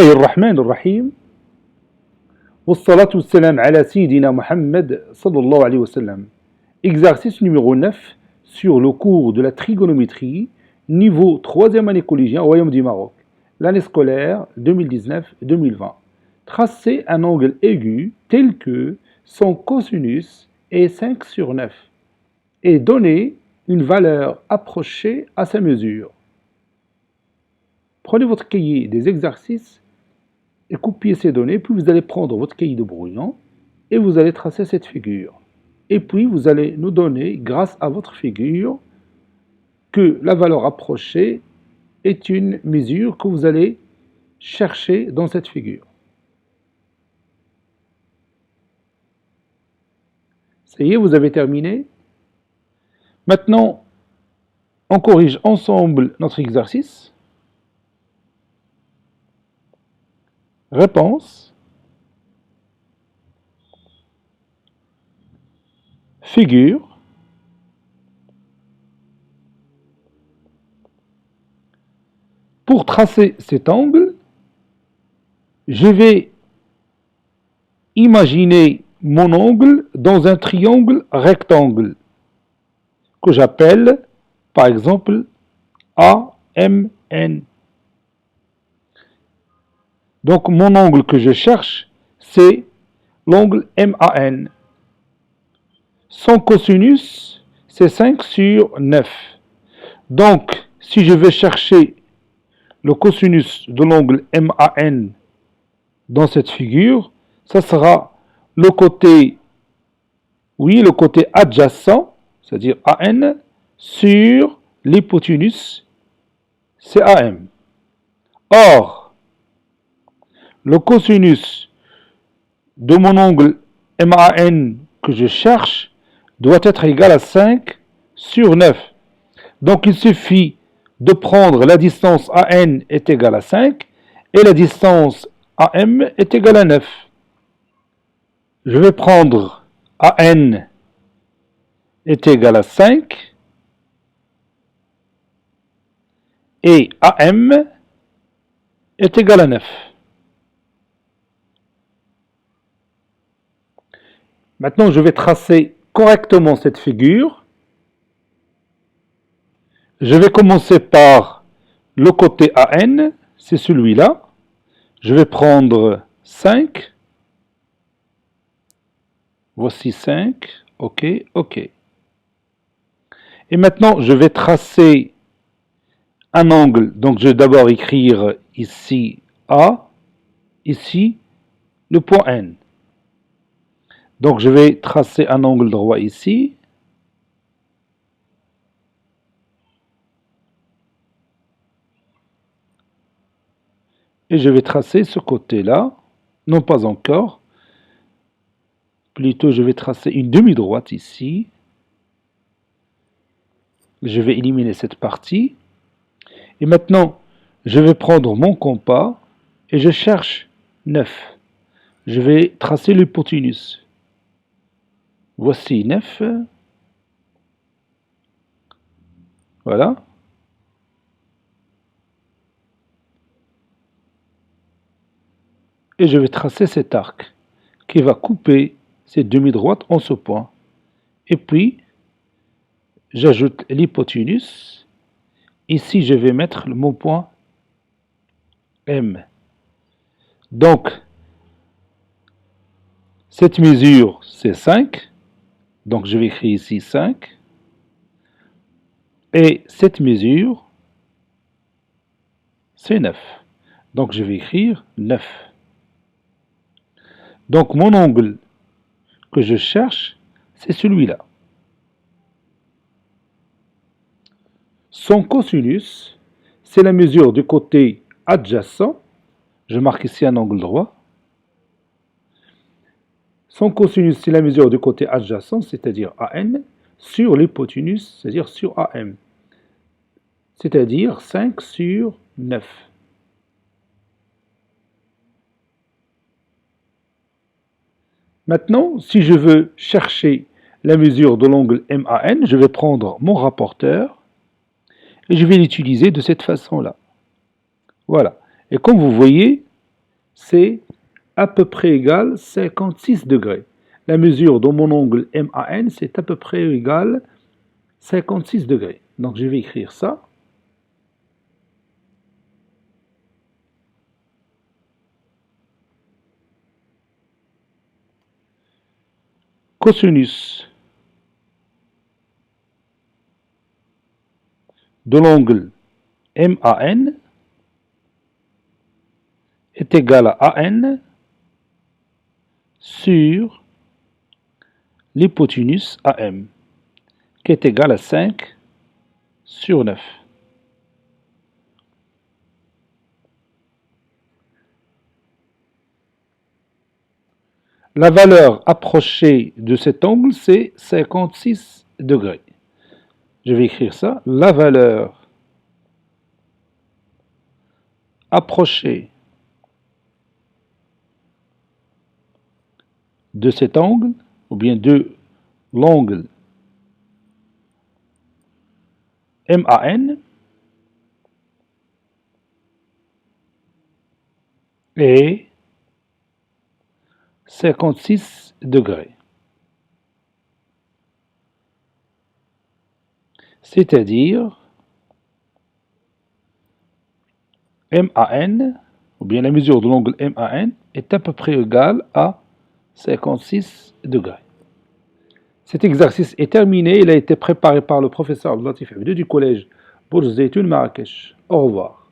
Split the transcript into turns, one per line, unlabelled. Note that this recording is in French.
الله الرحمن الرحيم والصلاة والسلام على سيدنا Mohammed sallallahu alayhi wa sallam. Exercice numéro 9 sur le cours de la trigonométrie, niveau 3e année collégien au Royaume du Maroc, l'année scolaire 2019-2020. Tracez un angle aigu tel que son cosinus est 5 sur 9 et donnez une valeur approchée à sa mesure. Prenez votre cahier des exercices et copiez ces données, puis vous allez prendre votre cahier de brouillon et vous allez tracer cette figure. Et puis vous allez nous donner, grâce à votre figure, que la valeur approchée est une mesure que vous allez chercher dans cette figure. Ça y est, vous avez terminé. Maintenant, on corrige ensemble notre exercice. Réponse. Figure. Pour tracer cet angle, je vais imaginer mon angle dans un triangle rectangle que j'appelle par exemple AMN. Donc mon angle que je cherche, c'est l'angle MAN. Son cosinus, c'est 5 sur 9. Donc, si je vais chercher le cosinus de l'angle MAN dans cette figure, ça sera le côté, le côté adjacent, c'est-à-dire AN, sur l'hypoténuse, c'est AM. Or, le cosinus de mon angle MAN que je cherche doit être égal à 5 sur 9. Donc il suffit de prendre la distance AN est égale à 5 et la distance AM est égale à 9. Je vais prendre AN est égal à 5 et AM est égal à 9. Maintenant, je vais tracer correctement cette figure. Je vais commencer par le côté AN, c'est celui-là. Je vais prendre 5. Voici 5. OK, OK. Et maintenant, je vais tracer un angle. Donc, je vais d'abord écrire ici A, ici le point N. Donc, je vais tracer un angle droit ici. Et je vais tracer ce côté-là. Non, pas encore. Plutôt, je vais tracer une demi-droite ici. Je vais éliminer cette partie. Et maintenant, je vais prendre mon compas et je cherche 9. Je vais tracer l'hypoténuse. Voici 9. Voilà. Et je vais tracer cet arc qui va couper cette demi-droite en ce point. Et puis, j'ajoute l'hypoténuse. Ici, je vais mettre mon point M. Donc, cette mesure, c'est 5. Donc, je vais écrire ici 5. Et cette mesure, c'est 9. Donc, je vais écrire 9. Donc, mon angle que je cherche, c'est celui-là. Son cosinus, c'est la mesure du côté adjacent. Je marque ici un angle droit. Son cosinus, c'est la mesure du côté adjacent, c'est-à-dire AN, sur l'hypoténuse, c'est-à-dire sur AM. C'est-à-dire 5 sur 9. Maintenant, si je veux chercher la mesure de l'angle MAN, je vais prendre mon rapporteur et je vais l'utiliser de cette façon-là. Voilà. Et comme vous voyez, c'est à peu près égal 56 degrés. La mesure de mon angle MAN, c'est à peu près égal 56 degrés. Donc je vais écrire ça. Cosinus de l'angle MAN est égal à AN sur l'hypoténuse AM, qui est égal à 5 sur 9. La valeur approchée de cet angle, c'est 56 degrés. Je vais écrire ça. La valeur approchée de cet angle, ou bien de l'angle MAN, est 56 degrés. C'est-à-dire MAN, ou bien la mesure de l'angle MAN, est à peu près égale à 56 degrés. Cet exercice est terminé. Il a été préparé par le professeur Abdelatif Abdou du collège Bourj Zeytoun Marrakech. Au revoir.